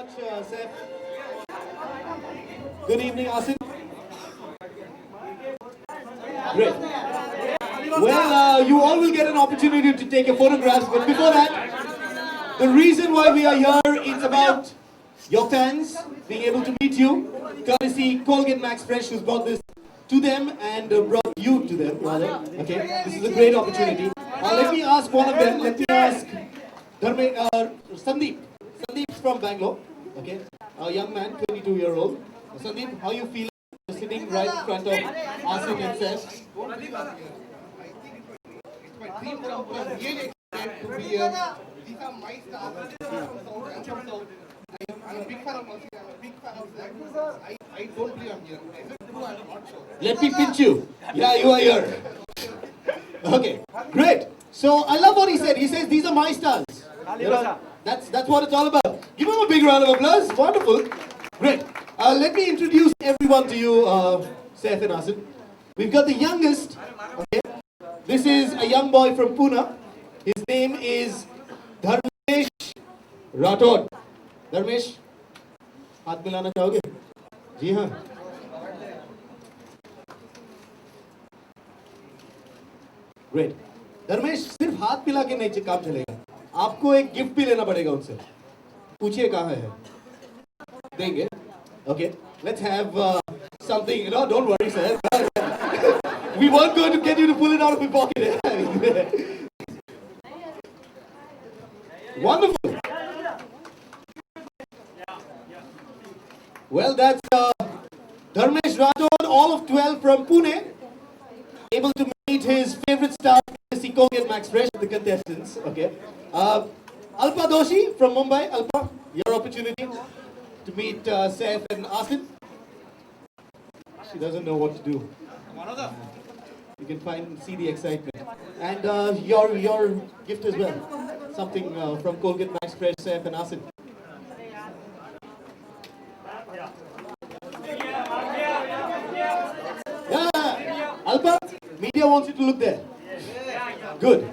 much, Saif. Good evening, Asin. Great. Well, you all will get an opportunity to take your photographs, but before that, the reason why we are here is about your fans being able to meet you, courtesy Colgate Max Fresh, who's brought this to them and brought you to them, rather. Okay, this is a great opportunity. Let me ask one of them. Let me ask Sandeep. Sandeep's from Bangalore. Okay, a young man, 22-year-old. Sandeep, how you feel sitting right in front of Asin and Saif? It's my dream come true. I'm really excited to be here. These are my stars. I'm from South. I'm a big fan of Monsoon. I'm a big fan of Saif. I don't believe I'm here. Is it true? I'm not sure. Let me pinch you. Yeah, you are here. Okay, great. So I love what he said. He says these are my stars. You know, that's what it's all about. Give him a big round of applause. Wonderful. Great. Let me introduce everyone to you, Saif and Asin. We've got the youngest. Okay. This is a young boy from Pune. His name is Dharmesh Rathod. Dharmesh, हाथ मिलाना चाहोगे? जी हाँ. Great. Dharmesh सिर्फ हाथ मिला के नहीं काम चलेगा. आपको एक गिफ्ट भी लेना पड़ेगा उनसे. पूछिए कहाँ है? देंगे. Okay. Let's have something. No, don't worry, sir. We weren't going to get you to pull it out of your pocket. Wonderful. Well, that's Dharmesh Rathod, all of 12 from Pune, able to meet his favorite star, Colgate Max Fresh, the contestants. Okay. Alpa Doshi from Mumbai. Alpa, your opportunity to meet Saif and Asin. She doesn't know what to do. You can see the excitement. And your gift as well. Something from Colgate Max Fresh, Saif and Asin. Yeah, Alpa, media wants you to look there. Good.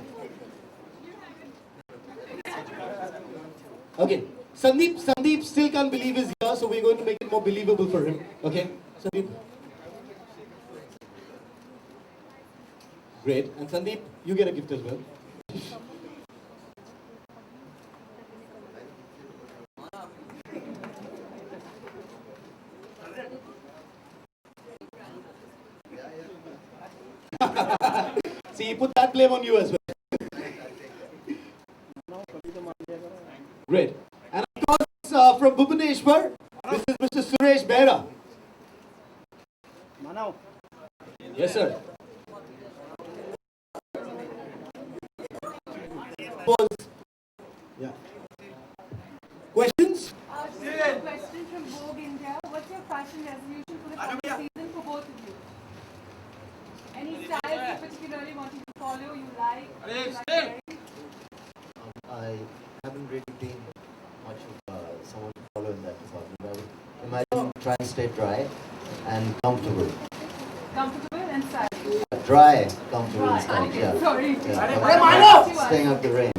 Okay. Sandeep still can't believe he's here, so we're going to make it more believable for him. Okay, Sandeep. Great. And Sandeep, you get a gift as well. See, he put that blame on you as well. Great. And of course, from Bhubaneswar, this is Mr. Suresh Behra. Yes, sir. Yeah. Questions? Question from Vogue India. What's your fashion resolution for the coming season for both of you? Any styles you particularly wanting to follow, you like? I haven't really been much of someone to follow in that department. I would imagine try and stay dry and comfortable. Comfortable and stylish. Dry, comfortable and stylish. Yeah. Sorry. Yeah. Staying out the rain.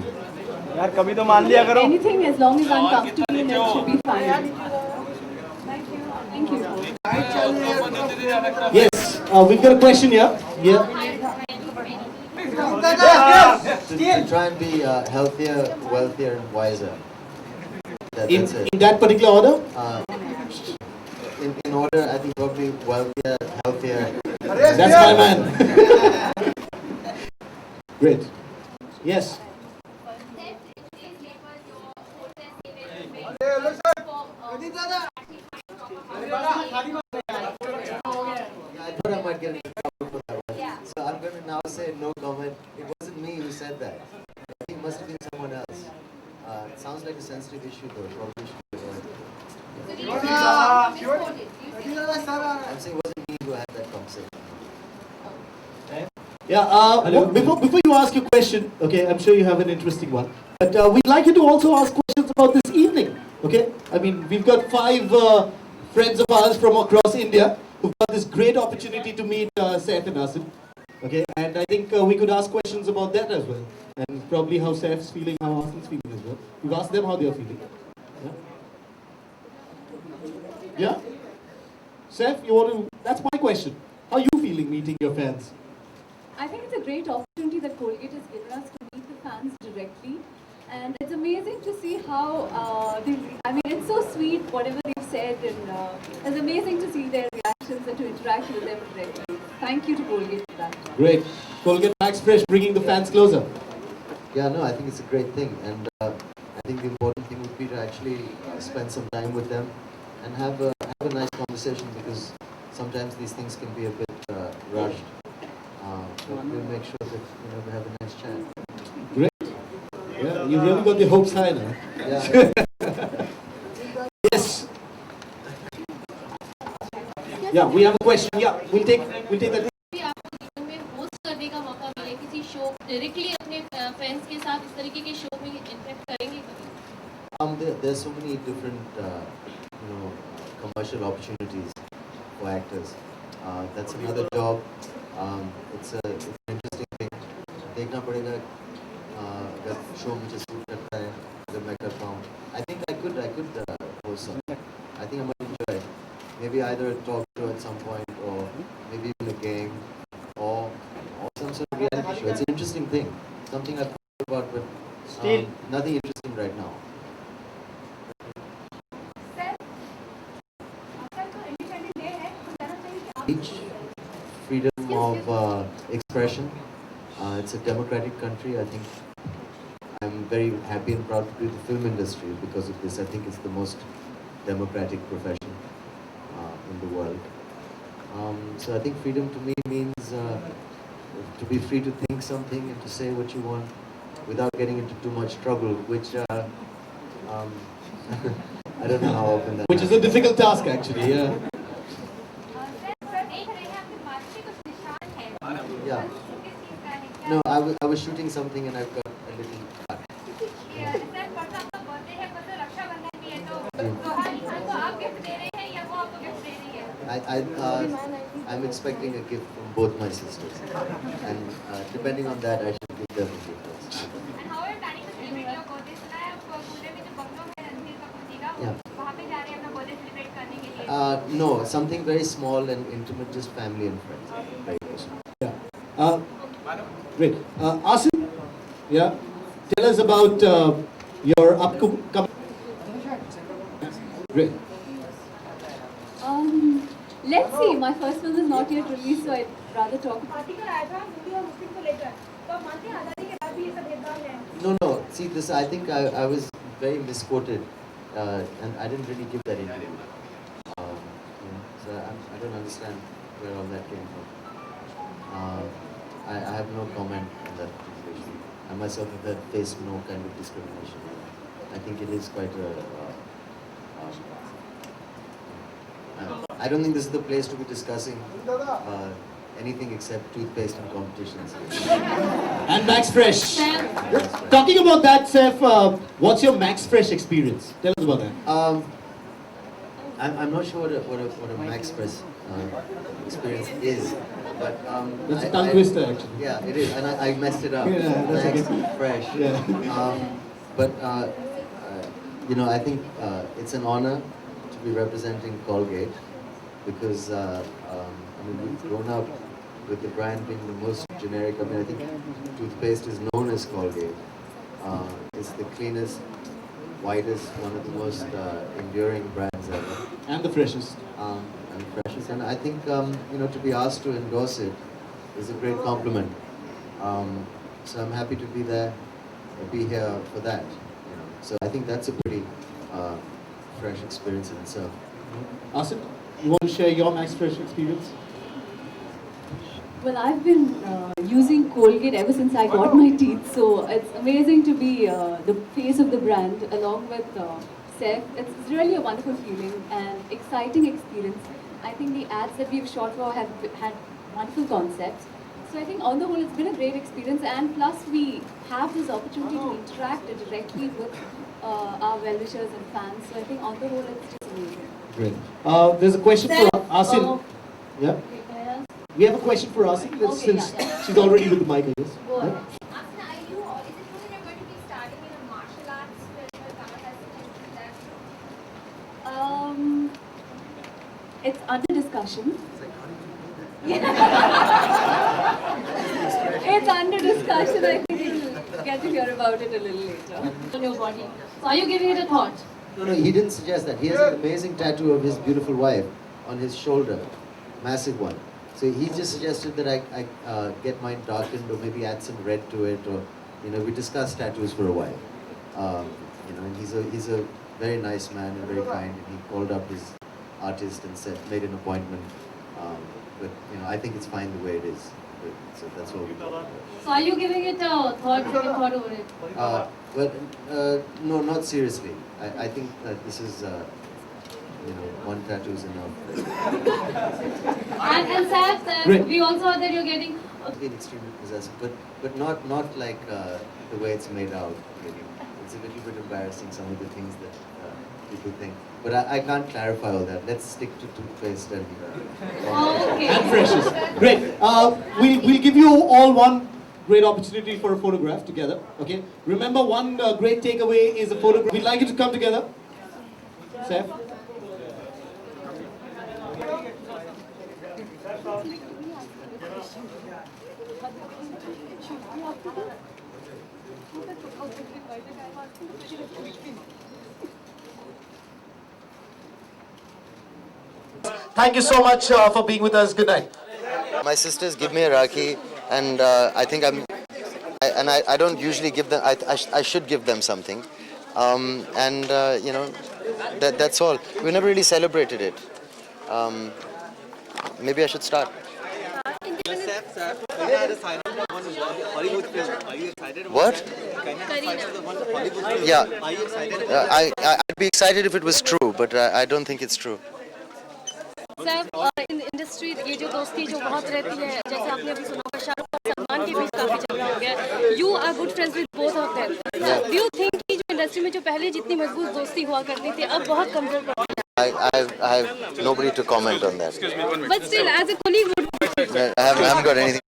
Anything as long as I'm comfortable, it should be fine. Thank you. Yes, we've got a question here. Yeah. To try and be healthier, wealthier, and wiser. That's it. In that particular order? In order, I think probably wealthier, healthier. That's my man. Great. Yes. I thought I might get into trouble for that one. So I'm going to now say no comment. It wasn't me who said that. I think it must have been someone else. It sounds like a sensitive issue though. Probably should be avoided. I'm saying it wasn't me who had that conversation. Yeah, before you ask your question, okay, I'm sure you have an interesting one. But we'd like you to also ask questions about this evening, okay? I mean, we've got 5 friends of ours from across India who've got this great opportunity to meet Saif and Asin, okay? And I think we could ask questions about that as well. And probably how Saif's feeling, how Asin's feeling as well. We've asked them how they're feeling. Yeah? Yeah? Saif, you want to... That's my question. How are you feeling meeting your fans? I think it's a great opportunity that Colgate has given us to meet the fans directly. And it's amazing to see how I mean, it's so sweet, whatever they've said, and it's amazing to see their reactions and to interact with them directly. Thank you to Colgate for that. Great. Colgate Max Fresh bringing the fans closer. Yeah, no, I think it's a great thing, and I think the important thing would be to actually spend some time with them and have a nice conversation, because sometimes these things can be a bit rushed. But we'll make sure that we have a nice chat. Great. Yeah, you really got the hopes high now. Yeah. Yes. Yeah, we have a question. Yeah, we'll take that. भी आपको जीवन में host करने का मौका मिले किसी show directly अपने फैंस के साथ इस तरीके के शो में इंटरेक्ट करेंगे कभी? There's so many different commercial opportunities for actors. That's another job. It's an interesting thing. देखना पड़ेगा अगर शो मुझे सूट करता है, अगर मैं करता हूँ. I think I could host something. I think I might enjoy it. Maybe either a talk show at some point, or maybe even a game, or some sort of reality show. It's an interesting thing. Something I've thought about, but nothing interesting right now. Each freedom of expression. It's a democratic country. I think I'm very happy and proud to be in the film industry because of this. I think it's the most democratic profession in the world. So I think freedom to me means to be free to think something and to say what you want without getting into too much trouble, which I don't know how often that Which is a difficult task actually, yeah. Yeah. No, I was shooting something and I've got a little cut. I'm expecting a gift from both my sisters, and depending on that, I should give them a gift also. And how are you planning to celebrate your birthday? सुना है आप पुणे में जो bungalow है रणधीर कपूर जी का, वहाँ पे जा रहे हैं अपना बर्थडे सेलिब्रेट करने के लिए? No, something very small and intimate, just family and friends. Very close. Yeah. Great. Asin, yeah. Tell us about your upcoming. Great. Let's see. My first film is not yet released, so I'd rather talk. No. See, this I think I was very misquoted, and I didn't really give that interview. So I don't understand where all that came from. I have no comment on that situation. I myself have faced no kind of discrimination. I think it is quite a. I don't think this is the place to be discussing anything except toothpaste and competitions. And Max Fresh. Talking about that, Saif, what's your Max Fresh experience? Tell us about that. I'm not sure what a Max Fresh experience is, but that's a tongue twister actually. Yeah, it is, and I messed it up. Yeah, Max okay. Fresh. Yeah. But I think it's an honor to be representing Colgate, because we've grown up with the brand being the most generic. I think toothpaste is known as Colgate. It's the cleanest, whitest, one of the most enduring brands ever. And the freshest. And I think to be asked to endorse it is a great compliment. So I'm happy to be there, be here for that. So I think that's a pretty fresh experience in itself. Asin, you want to share your Max Fresh experience? Well, I've been using Colgate ever since I got my teeth, so it's amazing to be the face of the brand along with Saif. It's really a wonderful feeling and exciting experience. I think the ads that we've shot for have had wonderful concepts. So I think on the whole it's been a great experience, and plus we have this opportunity to interact directly with our well-wishers and fans. So I think on the whole it's just amazing. Great. There's a question for Asin. Yeah? We have a question for Asin, since she's already with the mic, I guess. Go ahead. Asin, are you, or is it true that you're going to be starting in a martial arts film? it's under discussion. It's under discussion. I think you'll get to hear about it a little later. On your body. So are you giving it a thought? No, he didn't suggest that. He has an amazing tattoo of his beautiful wife on his shoulder, massive one. So he just suggested that I get mine darkened or maybe add some red to it, or we discussed tattoos for a while. And he's a very nice man and very kind, and he called up his artist and made an appointment. But I think it's fine the way it is. So that's what we do. So are you giving it a thought? Second thought over it? No, not seriously. I think that this is, one tattoo is enough. And Saif, we also heard that you're getting. Been extremely possessive, but not like the way it's made out. Really. It's a little bit embarrassing, some of the things that people think. But I can't clarify all that. Let's stick to toothpaste and Okay. And freshes. Great. We'll give you all one great opportunity for a photograph together. Okay. Remember, one great takeaway is a photograph. We'd like you to come together. Saif. Thank you so much for being with us. Good night. My sisters give me a Rakhi, and I think I don't usually give them. I should give them something, that's all. We never really celebrated it. Maybe I should start. What? Yeah. I'd be excited if it was true, but I don't think it's true. Saif in industry ये जो दोस्ती जो बहुत रहती है जैसे आपने अभी सुना होगा शाहरुख और सलमान के बीच काफी झगड़ा हो गया you are good friends with both of them do you think कि जो इंडस्ट्री में जो पहले जितनी मजबूत दोस्ती हुआ करती थी अब बहुत कमजोर पड़ गई I have nobody to comment on that. But still as a colleague I haven't got anything.